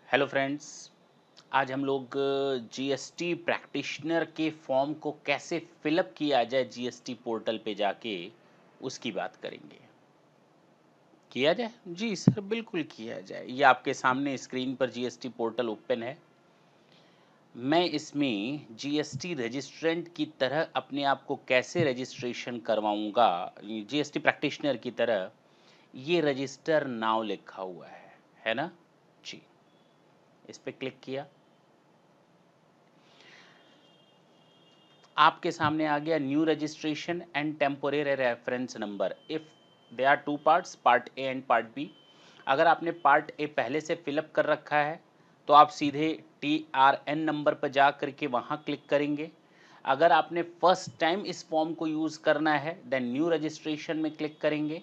Hello friends. आज हम लोग जीएसटी प्रैक्टिशनर के फॉर्म को कैसे फिलअप किया जाए जीएसटी पोर्टल पे जाके उसकी बात करेंगे। किया जाए जी सर, बिल्कुल किया जाए। ये आपके सामने स्क्रीन पर जीएसटी पोर्टल ओपन है। मैं इसमें जीएसटी रजिस्ट्रेंट की तरह अपने आप को कैसे रजिस्ट्रेशन करवाऊंगा, जीएसटी प्रैक्टिशनर की तरह। ये रजिस्टर नाउ लिखा हुआ है ना जी। इस पे क्लिक किया, आपके सामने आ गया new registration and temporary reference number. If they are two parts, part A and part B. अगर आपने पार्ट ए पहले से फिलअप कर रखा है तो आप सीधे TRN नंबर पर जा करके वहाँ क्लिक करेंगे। अगर आपने फर्स्ट टाइम इस फॉर्म को यूज़ करना है देन न्यू रजिस्ट्रेशन में क्लिक करेंगे।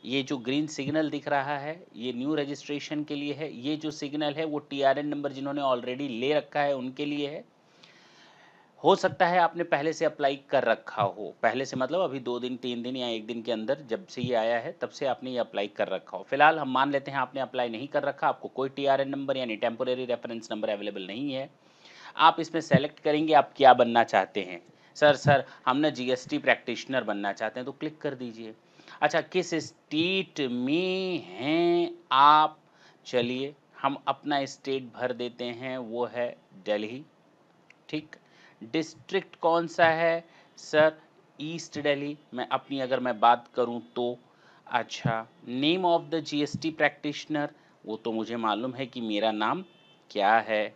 ये जो ग्रीन सिग्नल दिख रहा है ये न्यू रजिस्ट्रेशन के लिए है। ये जो सिग्नल है वो TRN नंबर जिन्होंने ऑलरेडी ले रखा है उनके लिए है। हो सकता है आपने पहले से अप्लाई कर रखा हो, पहले से मतलब अभी 2 दिन 3 दिन या 1 दिन के अंदर जब से ये आया है तब से आपने ये अप्लाई कर रखा हो। फिलहाल हम मान लेते हैं आपने अप्लाई नहीं कर रखा, आपको कोई TRN नंबर यानी टेम्पोरेरी रेफरेंस नंबर अवेलेबल नहीं है। आप इसमें सेलेक्ट करेंगे आप क्या बनना चाहते हैं। सर हम ना जीएसटी प्रैक्टिशनर बनना चाहते हैं, तो क्लिक कर दीजिए। अच्छा, किस स्टेट में हैं आप? चलिए हम अपना स्टेट भर देते हैं, वो है दिल्ली। ठीक। डिस्ट्रिक्ट कौन सा है? Sir east Delhi. मैं अपनी अगर मैं बात करूं तो अच्छा, name of the GST practitioner, वो तो मुझे मालूम है कि मेरा नाम क्या है।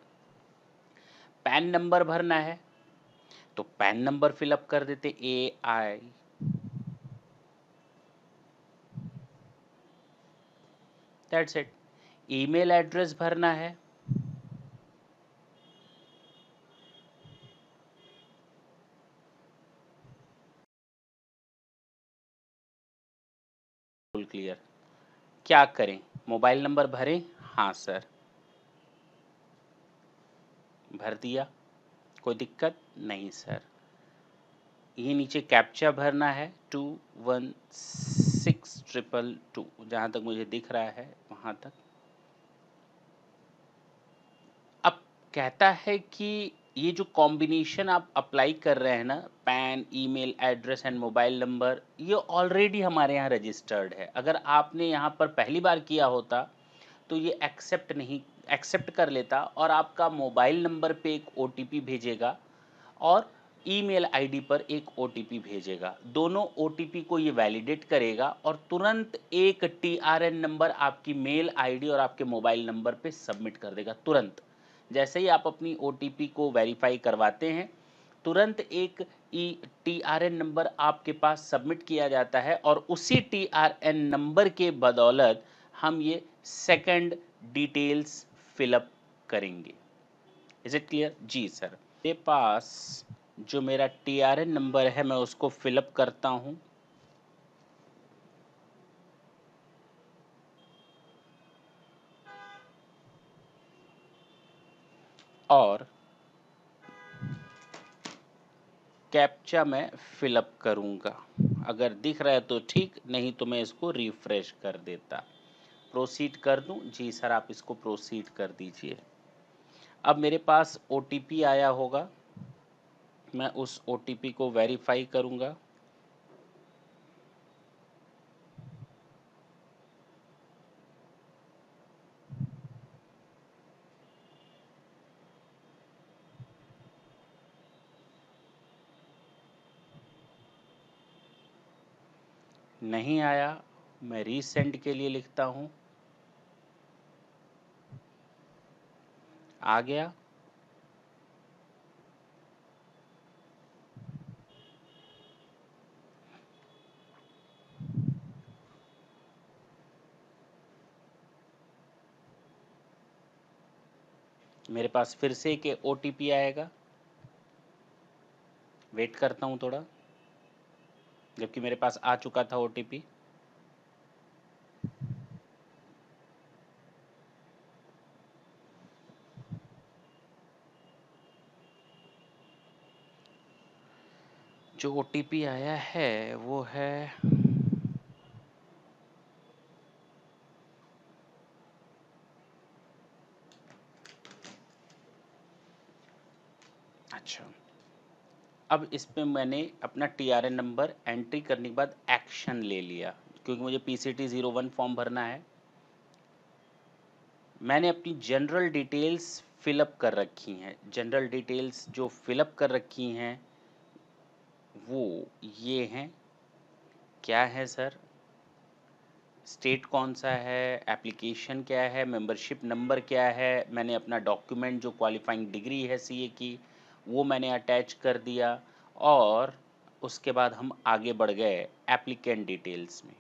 पैन नंबर भरना है तो पैन नंबर फिलअप कर देते AI। That's it. Email address भरना है, फुल क्लियर। क्या करें? मोबाइल नंबर भरें? हाँ सर, भर दिया। कोई दिक्कत नहीं सर। ये नीचे कैप्चा भरना है 216222, जहाँ तक मुझे दिख रहा है वहाँ तक। अब कहता है कि ये जो कॉम्बिनेशन आप अप्लाई कर रहे हैं ना, pan, email address and mobile number, ये ऑलरेडी हमारे यहाँ रजिस्टर्ड है। अगर आपने यहाँ पर पहली बार किया होता तो ये एक्सेप्ट कर लेता और आपका मोबाइल नंबर पे एक OTP भेजेगा और ईमेल आईडी पर एक OTP भेजेगा। दोनों OTP को ये वैलिडेट करेगा और तुरंत एक TRN नंबर आपकी मेल आईडी और आपके मोबाइल नंबर पे सबमिट कर देगा तुरंत। जैसे ही आप अपनी OTP को वेरीफाई करवाते हैं, तुरंत एक TRN नंबर आपके पास सबमिट किया जाता है और उसी TRN नंबर के बदौलत हम ये सेकंड डिटेल्स फिलअप करेंगे। Is it clear? जी सर। मेरे पास जो मेरा TRN नंबर है मैं उसको फिलअप करता हूँ और कैप्चा मैं फिलअप करूँगा। अगर दिख रहा है तो ठीक, नहीं तो मैं इसको रिफ्रेश कर देता। प्रोसीड कर दूं? जी सर, आप इसको प्रोसीड कर दीजिए। अब मेरे पास OTP आया होगा, मैं उस OTP को वेरीफाई करूँगा। नहीं आया, मैं रीसेंड के लिए लिखता हूँ। आ गया। मेरे पास फिर से एक OTP आएगा। वेट करता हूँ थोड़ा, जबकि मेरे पास आ चुका था OTP। जो OTP आया है वो है अच्छा, अब इस पे मैंने अपना टीआरएन नंबर एंट्री करने के बाद एक्शन ले लिया, क्योंकि मुझे पीसीटी 01 फॉर्म भरना है। मैंने अपनी जनरल डिटेल्स फिलअप कर रखी हैं। जनरल डिटेल्स जो फिलअप कर रखी हैं वो ये हैं। क्या है सर? स्टेट कौन सा है, एप्लीकेशन क्या है, मेंबरशिप नंबर क्या है, मैंने अपना डॉक्यूमेंट जो क्वालिफाइंग डिग्री है सीए की वो मैंने अटैच कर दिया, और उसके बाद हम आगे बढ़ गए एप्लीकेंट डिटेल्स में।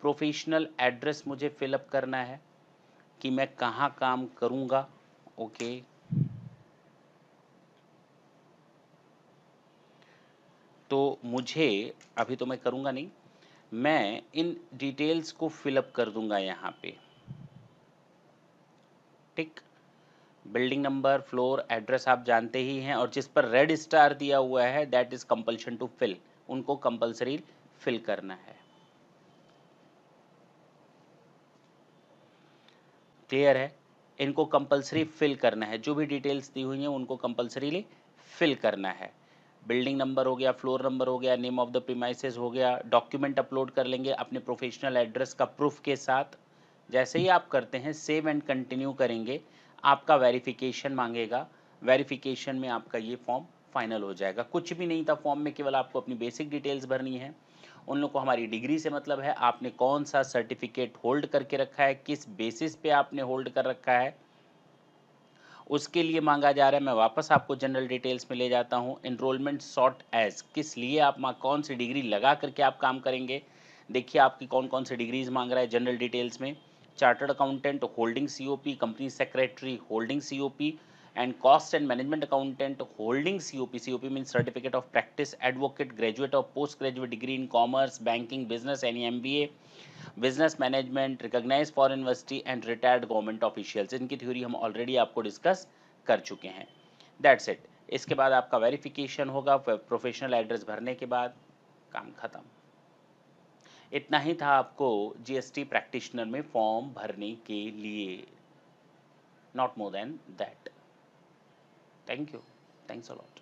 प्रोफेशनल एड्रेस मुझे फिलअप करना है कि मैं कहाँ काम करूँगा। ओके, तो मुझे अभी तो मैं करूँगा नहीं, मैं इन डिटेल्स को फिलअप कर दूंगा यहाँ पे। ठीक, बिल्डिंग नंबर, फ्लोर, एड्रेस आप जानते ही हैं, और जिस पर रेड स्टार दिया हुआ है that is compulsion to fill, उनको कंपल्सरी फिल करना है। क्लियर है? इनको कंपल्सरी फिल करना है, जो भी डिटेल्स दी हुई हैं उनको कंपल्सरीली फिल करना है। बिल्डिंग नंबर हो गया, फ्लोर नंबर हो गया, नेम ऑफ द प्रीमाइसेस हो गया, डॉक्यूमेंट अपलोड कर लेंगे अपने प्रोफेशनल एड्रेस का प्रूफ के साथ। जैसे ही आप करते हैं सेव एंड कंटिन्यू करेंगे, आपका वेरिफिकेशन मांगेगा। वेरिफिकेशन में आपका ये फॉर्म फाइनल हो जाएगा। कुछ भी नहीं था फॉर्म में, केवल आपको अपनी बेसिक डिटेल्स भरनी है। उन लोग को हमारी डिग्री से मतलब है, आपने कौन सा सर्टिफिकेट होल्ड करके रखा है, किस बेसिस पे आपने होल्ड कर रखा है, उसके लिए मांगा जा रहा है। मैं वापस आपको जनरल डिटेल्स में ले जाता हूँ। एनरोलमेंट सॉर्ट एज, किस लिए आप कौन सी डिग्री लगा करके आप काम करेंगे। देखिए आपकी कौन कौन सी डिग्रीज मांग रहा है जनरल डिटेल्स में। Chartered accountant holding COP, company secretary holding COP, and cost and management accountant holding COP. COP mean certificate of practice, advocate, graduate और post graduate degree in commerce, banking, business यानी MBA, business management, recognised foreign university and retired government officials. इनकी theory हम already आपको discuss कर चुके हैं। That's it. इसके बाद आपका वेरिफिकेशन होगा, प्रोफेशनल एड्रेस भरने के बाद काम खत्म। इतना ही था आपको जीएसटी प्रैक्टिशनर में फॉर्म भरने के लिए, not more than that. Thank you, thanks a lot.